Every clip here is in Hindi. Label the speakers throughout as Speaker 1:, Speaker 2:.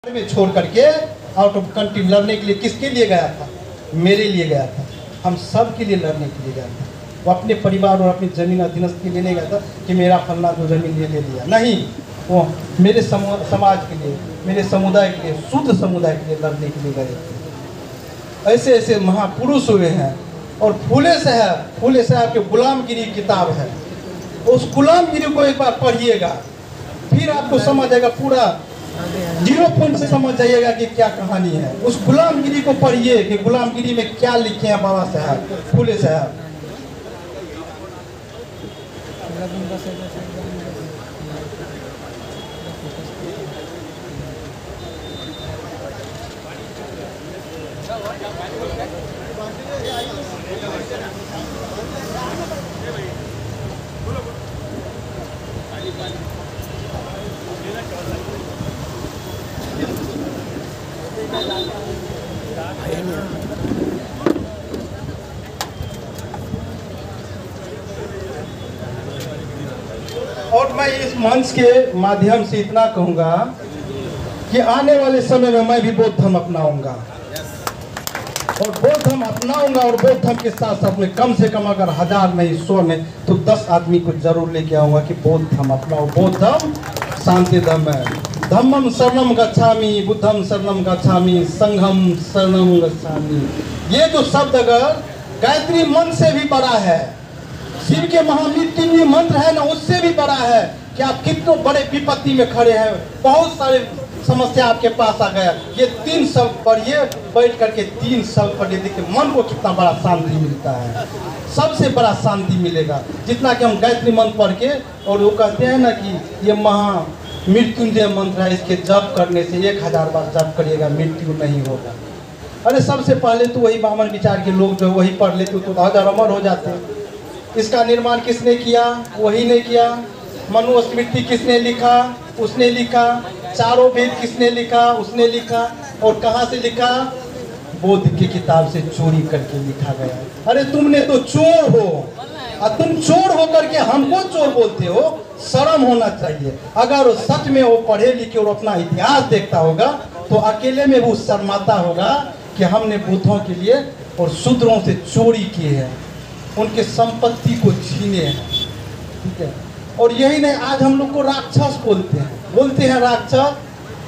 Speaker 1: में छोड़ करके आउट ऑफ कंट्री लड़ने के लिए किसके लिए गया था? मेरे लिए गया था। हम सब के लिए लड़ने के लिए गया था। वो अपने परिवार और अपनी ज़मीन अधीनस्थ के लिए नहीं गया था कि मेरा फलना को ज़मीन ले लिया, नहीं। वो मेरे समाज के लिए, मेरे समुदाय के लिए, शुद्ध समुदाय के लिए लड़ने के लिए गए थे। ऐसे ऐसे महापुरुष हुए हैं। और फूले साहब के गुलामगिरी किताब है, उस गुलामगिरी को एक बार पढ़िएगा, फिर आपको समझ आएगा, पूरा 0 पॉइंट से समझ जाइएगा कि क्या कहानी है। उस गुलामगिरी को पढ़िए कि गुलामगिरी में क्या लिखे हैं बाबा साहब, फूले साहब। और मैं इस मंच के माध्यम से इतना कहूंगा कि आने वाले समय में मैं भी बौद्ध धर्म अपनाऊंगा, और बौद्ध धर्म अपनाऊंगा, और बौद्ध धर्म के साथ साथ में कम से कम अगर 1000 नहीं 100 नहीं तो 10 आदमी को जरूर लेके आऊंगा कि बौद्ध धर्म अपनाओ। बौद्ध धर्म शांति धर्म है। धम्मम शरणम गच्छामि, बुद्धम शरणम गच्छामि, संघम शरणम गच्छामि। ये जो शब्द अगर गायत्री मंत्र से भी बड़ा है, शिव के महामृत्युंजय मंत्र है ना, उससे भी बड़ा है कि आप कितने बड़े विपत्ति में खड़े हैं, बहुत सारे समस्या आपके पास आ गया, ये 3 शब्द पढ़िए, बैठ करके 3 शब्द पढ़िए, देखिए मन को कितना बड़ा शांति मिलता है। सबसे बड़ा शांति मिलेगा जितना कि हम गायत्री मंत्र पढ़ के, और वो कहते हैं ना कि ये महामृत्युंजय मंत्र है, इसके जप करने से 1000 बार जप करिएगा, मृत्यु नहीं होगा। अरे सबसे पहले तो वही ब्राह्मण विचार के लोग जो वही पढ़ लेते तो 1000 अमर हो जाते हैं। इसका निर्माण किसने किया? वही ने किया। मनुस्मृति किसने लिखा? उसने लिखा। चारों वेद किसने लिखा? उसने लिखा। और कहाँ से लिखा? बौद्ध की किताब से चोरी करके लिखा गया। अरे तुमने तो चोर हो, और तुम चोर हो करके हमको चोर बोलते हो, शर्म होना चाहिए। अगर सच में वो पढ़े लिखे और अपना इतिहास देखता होगा तो अकेले में वो शर्माता होगा कि हमने बुद्धों के लिए और शूद्रों से चोरी किए हैं, उनके संपत्ति को छीने हैं। ठीक है, और यही नहीं, आज हम लोग को राक्षस बोलते हैं राक्षस।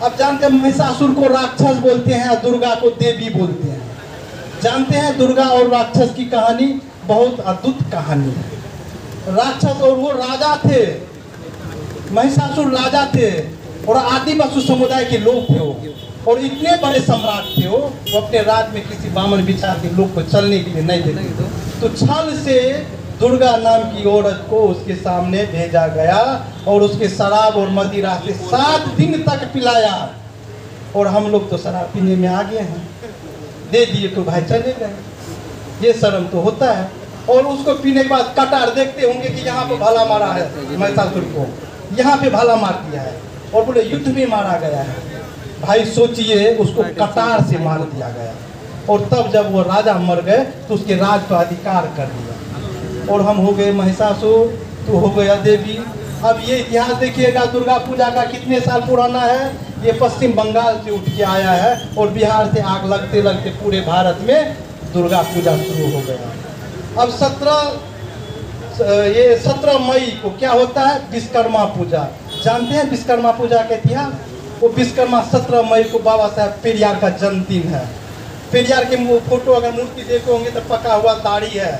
Speaker 1: अब जानते हैं महिषासुर को राक्षस बोलते हैं, दुर्गा को देवी बोलते हैं। जानते हैं दुर्गा और राक्षस की कहानी बहुत अद्भुत कहानी है। राक्षस और वो राजा थे, महिषासुर राजा थे, और आदिवासी समुदाय के लोग थे वो, और इतने बड़े सम्राट थे वो अपने राज्य में किसी ब्राह्मण विचार के लोग को चलने के लिए नहीं देते। तो छल से दुर्गा नाम की औरत को उसके सामने भेजा गया, और उसके शराब और मदिरा से 7 दिन तक पिलाया। और हम लोग तो शराब पीने में आ गए हैं, दे दिए तो भाई चले गए, ये शर्म तो होता है। और उसको पीने के बाद कटार देखते होंगे कि यहाँ पे भाला मारा है महिषासुर को, यहाँ पे भाला मार दिया है, और बोले युद्ध में मारा गया है। भाई सोचिए, उसको कटार से मार दिया गया, और तब जब वो राजा मर गए तो उसके राज पर अधिकार कर दिया, और हम हो गए महिषासुर, तो हो गया देवी। अब ये इतिहास देखिएगा दुर्गा पूजा का कितने साल पुराना है। ये पश्चिम बंगाल से उठ के आया है, और बिहार से आग लगते लगते पूरे भारत में दुर्गा पूजा शुरू हो गया। अब 17 मई को क्या होता है? विश्वकर्मा पूजा। जानते हैं विश्वकर्मा पूजा का इतिहास? वो विश्वकर्मा 17 मई को बाबा साहब पेरियार का जन्मदिन है। पेरियार के फोटो अगर मूर्ति देखो होंगे तो पका हुआ दाढ़ी है,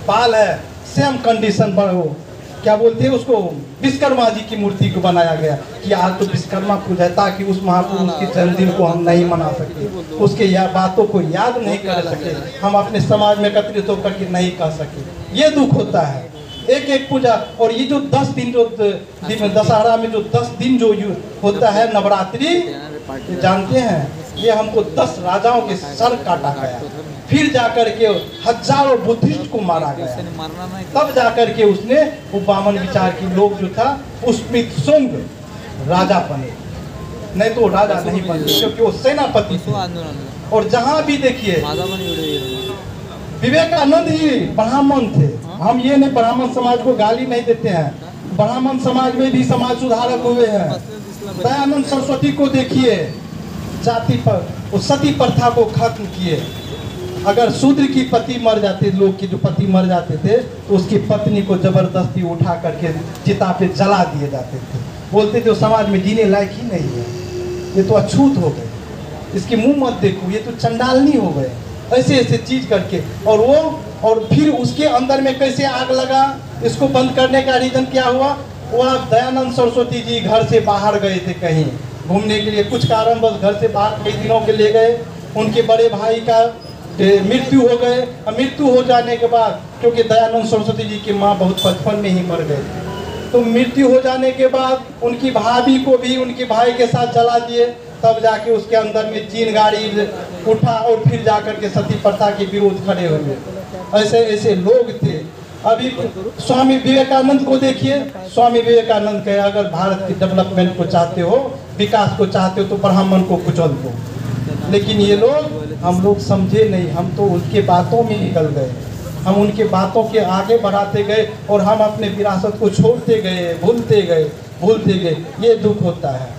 Speaker 1: बाल है, सेम कंडीशन पर वो क्या बोलते हैं उसको, विश्वकर्मा जी की मूर्ति को बनाया गया कि आज तो विश्वकर्मा पूजा है, ताकि उस महापुरुष के जन्मदिन को हम नहीं मना सके, उसके बातों को याद नहीं कर सके, हम अपने समाज में एकत्रित होकर के नहीं कर सके। ये दुख होता है एक एक पूजा। और ये जो 10 दिन जो दशहरा में जो 10 दिन जो होता है नवरात्रि, जानते हैं ये हमको 10 राजाओं के सर काटा गया, फिर जाकर के हजारों बुद्धिस्ट को मारा गया, तब जाकर के उसने वो ब्राह्मण विचार के लोग जो था पुष्पित शुंग राजा बने, नहीं तो राजा नहीं बने क्योंकि वो सेनापति थे। और जहाँ भी देखिए विवेकानंद ही ब्राह्मण थे। हम ये नहीं ब्राह्मण समाज को गाली नहीं देते हैं, ब्राह्मण समाज में भी समाज सुधारक हुए हैं। दयानंद सरस्वती को देखिए, जाति पर उस सती प्रथा को खत्म किए। अगर शूद्र की पति मर जाते, लोग की जो पति मर जाते थे, तो उसकी पत्नी को जबरदस्ती उठा करके चिता पे जला दिए जाते थे। बोलते थे वो समाज में जीने लायक ही नहीं है, ये तो अछूत हो गए, इसके मुंह मत देखो, ये तो चंडालनी हो गए, ऐसे ऐसे चीज करके। और फिर उसके अंदर में कैसे आग लगा, इसको बंद करने का रीजन क्या हुआ? वो आप दयानंद सरस्वती जी घर से बाहर गए थे कहीं घूमने के लिए, कुछ कारणवश घर से बाहर कई दिनों के ले गए। उनके बड़े भाई का मृत्यु हो गए। मृत्यु हो जाने के बाद, क्योंकि दयानंद सरस्वती जी की माँ बहुत बचपन में ही मर गए, तो मृत्यु हो जाने के बाद उनकी भाभी को भी उनके भाई के साथ जला दिए। तब जाके उसके अंदर में चिंगारी उठा और फिर जाकर के सती प्रथा के विरोध खड़े हुए। ऐसे ऐसे लोग थे। अभी स्वामी विवेकानंद को देखिए, स्वामी विवेकानंद कहे अगर भारत की डेवलपमेंट को चाहते हो, विकास को चाहते हो, तो ब्राह्मण को कुचल दो। लेकिन ये लोग, हम लोग समझे नहीं, हम तो उनके बातों में निकल गए, हम उनके बातों के आगे बढ़ाते गए और हम अपने विरासत को छोड़ते गए, भूलते गए। ये दुख होता है।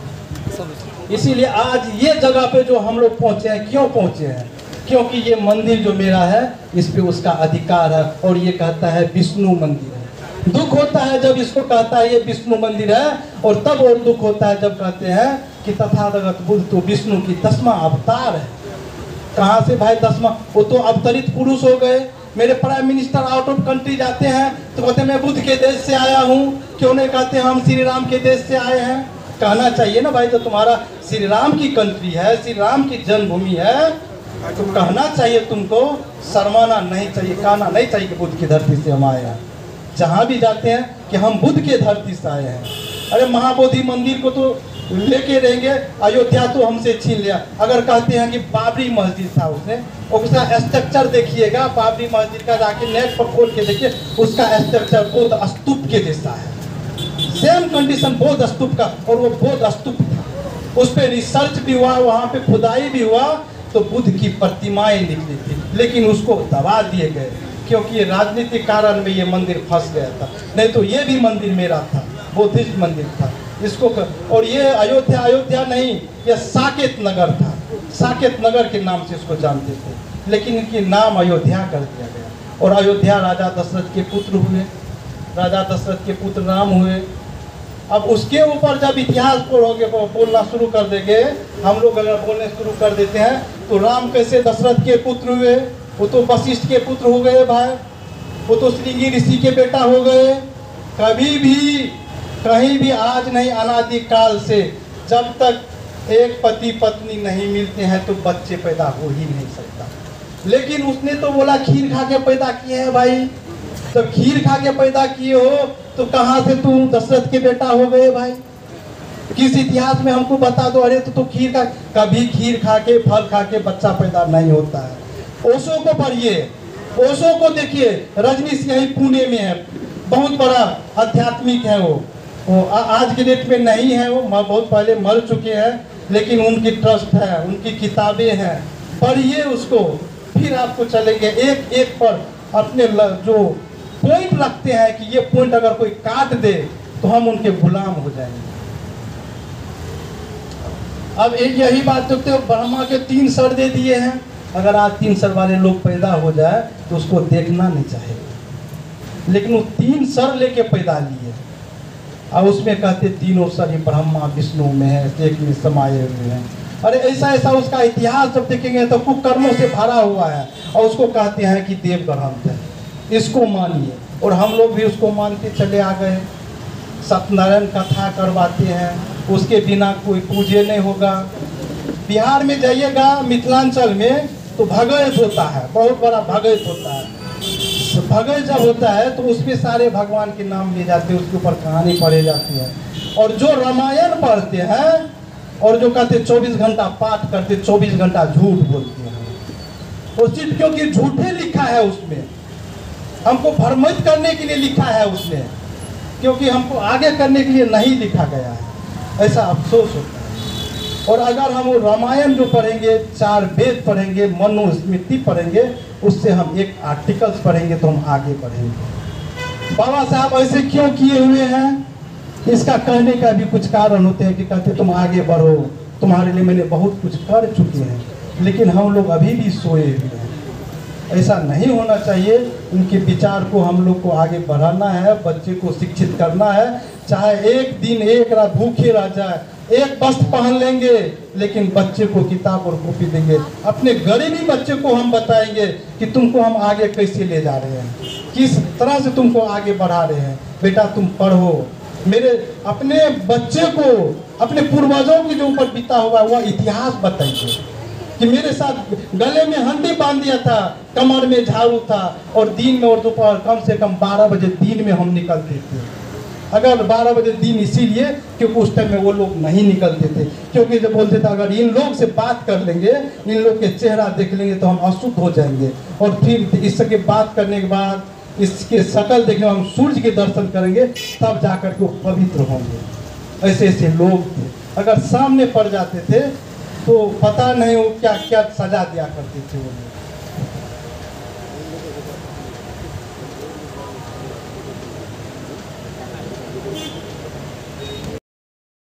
Speaker 1: इसीलिए आज ये जगह पे जो हम लोग पहुँचे हैं, क्यों पहुँचे हैं? क्योंकि ये मंदिर जो मेरा है, इस पे उसका अधिकार है और ये कहता है विष्णु मंदिर है। दुख होता है जब इसको कहता है ये विष्णु मंदिर है, और तब और दुख होता है जब कहते हैं कि तथागत बुद्ध तो विष्णु की 10वां अवतार है। कहाँ से भाई 10वां? वो तो अवतरित पुरुष हो गए। मेरे prime minister out of country जाते हैं तो कहते हैं मैं बुद्ध के देश से आया हूँ, क्यों नहीं कहते हम श्री राम के देश से आए हैं? कहना चाहिए ना भाई, तो तुम्हारा श्री राम की कंट्री है, श्री राम की जन्मभूमि है, तो कहना चाहिए तुमको, शर्माना नहीं चाहिए, कहना नहीं चाहिए कि बुद्ध की धरती से हम आए हैं। जहाँ भी जाते हैं कि हम बुद्ध के धरती से आए हैं। अरे महाबोधि मंदिर को तो लेके रहेंगे, अयोध्या तो हमसे छीन लिया। अगर कहते हैं कि बाबरी मस्जिद था, उसका स्ट्रक्चर देखिएगा, बाबरी मस्जिद का जाके नेट पर खोल के देखिए, उसका स्ट्रक्चर बौद्ध स्तूप के जैसा है, सेम कंडीशन बौद्ध स्तूप का, और वो बौद्ध स्तूप था। उस पर रिसर्च भी हुआ, वहाँ पे खुदाई भी हुआ, तो बुद्ध की प्रतिमाएं निकली थी, लेकिन उसको दबा दिए गए क्योंकि ये राजनीतिक कारण में ये मंदिर फंस गया था। नहीं तो ये भी मंदिर मेरा था, बौद्धिस्ट मंदिर था इसको और ये अयोध्या नहीं, ये साकेत नगर था, साकेत नगर के नाम से इसको जानते थे, लेकिन इनके नाम अयोध्या कर दिया गया। और अयोध्या राजा दशरथ के पुत्र हुए, राजा दशरथ के पुत्र राम हुए। अब उसके ऊपर जब इतिहास पढ़ोगे, बोलना शुरू कर देंगे हम लोग, अगर बोलने शुरू कर देते हैं तो राम कैसे दशरथ के पुत्र हुए? वो तो वशिष्ठ के पुत्र हो गए भाई, वो तो श्रृंगी ऋषि के बेटा हो गए। कभी भी कहीं भी आज नहीं, अनादि काल से जब तक एक पति पत्नी नहीं मिलते हैं तो बच्चे पैदा हो ही नहीं सकता। लेकिन उसने तो बोला खीर खा के पैदा किए हैं भाई, जब खीर खा के पैदा किए हो तो कहाँ से तुम दशरथ के बेटा हो गए भाई? किस इतिहास में हमको बता दो। अरे तो खीर का, कभी खीर खा के फल खा के बच्चा पैदा नहीं होता है। ओशो को पढ़िए, ओशो को देखिए, रजनीश यही पुणे में है, बहुत बड़ा आध्यात्मिक है वो आज के डेट में नहीं है, वो बहुत पहले मर चुके हैं, लेकिन उनकी ट्रस्ट है, उनकी किताबें हैं, पढ़िए उसको, फिर आपको चलेंगे एक एक पर अपने जो पॉइंट रखते हैं कि ये पॉइंट अगर कोई काट दे तो हम उनके गुलाम हो जाएंगे। अब एक यही बात देखते हो, ब्रह्मा के 3 सर दे दिए हैं। अगर आज 3 सर वाले लोग पैदा हो जाए तो उसको देखना नहीं चाहिए, लेकिन वो 3 सर लेके पैदा लिए और उसमें कहते तीनों सर ही ब्रह्मा विष्णु में है, एक में समाये हुए हैं। अरे ऐसा उसका इतिहास जब देखेंगे तो कुकर्मों से भरा हुआ है, और उसको कहते हैं कि देव ग्रंथ है, इसको मानिए। और हम लोग भी उसको मानते चले आ गए। सत्यनारायण कथा करवाते हैं, उसके बिना कोई पूजे नहीं होगा। बिहार में जाइएगा, मिथिलांचल में तो भगैत होता है, बहुत बड़ा भगैत होता है। भगैत जब होता है तो उसमें सारे भगवान के नाम लिए जाते हैं, उसके ऊपर कहानी पढ़ी जाती है। और जो रामायण पढ़ते हैं और जो कहते 24 घंटा पाठ करते, 24 घंटा झूठ बोलते हैं। वो सिर्फ क्योंकि झूठे लिखा है उसमें, हमको भ्रमित करने के लिए लिखा है उसने, क्योंकि हमको आगे करने के लिए नहीं लिखा गया है। ऐसा अफसोस होता है। और अगर हम वो रामायण जो पढ़ेंगे, 4 वेद पढ़ेंगे, मनुस्मृति पढ़ेंगे, उससे हम एक आर्टिकल्स पढ़ेंगे तो हम आगे बढ़ेंगे। बाबा साहब ऐसे क्यों किए हुए हैं, इसका कहने का भी कुछ कारण होते हैं कि कहते तुम आगे बढ़ो, तुम्हारे लिए मैंने बहुत कुछ कर चुके हैं, लेकिन हम लोग अभी भी सोए हुए हैं। ऐसा नहीं होना चाहिए। उनके विचार को हम लोग को आगे बढ़ाना है, बच्चे को शिक्षित करना है। चाहे एक दिन एक रात भूखे रह जाए, एक वस्त्र पहन लेंगे, लेकिन बच्चे को किताब और कॉपी देंगे। अपने गरीबी बच्चे को हम बताएंगे कि तुमको हम आगे कैसे ले जा रहे हैं, किस तरह से तुमको आगे बढ़ा रहे हैं। बेटा तुम पढ़ो। मेरे अपने बच्चे को अपने पूर्वजों के जो ऊपर बीता हुआ वह इतिहास बताइए कि मेरे साथ गले में हंडी बांध दिया था, कमर में झाड़ू था, और दिन में और दोपहर कम से कम 12 बजे दिन में हम निकलते थे। अगर 12 बजे दिन इसीलिए क्योंकि उस टाइम में वो लोग नहीं निकलते थे, क्योंकि जब बोलते थे अगर इन लोग से बात कर लेंगे, इन लोग के चेहरा देख लेंगे तो हम अशुद्ध हो जाएंगे, और फिर इसके बात करने के बाद इसके शकल देखने में हम सूर्य के दर्शन करेंगे, तब जाकर के वो पवित्र होंगे। ऐसे ऐसे लोग थे। अगर सामने पड़ जाते थे तो पता नहीं वो क्या क्या सजा दिया करते थे वो लोग।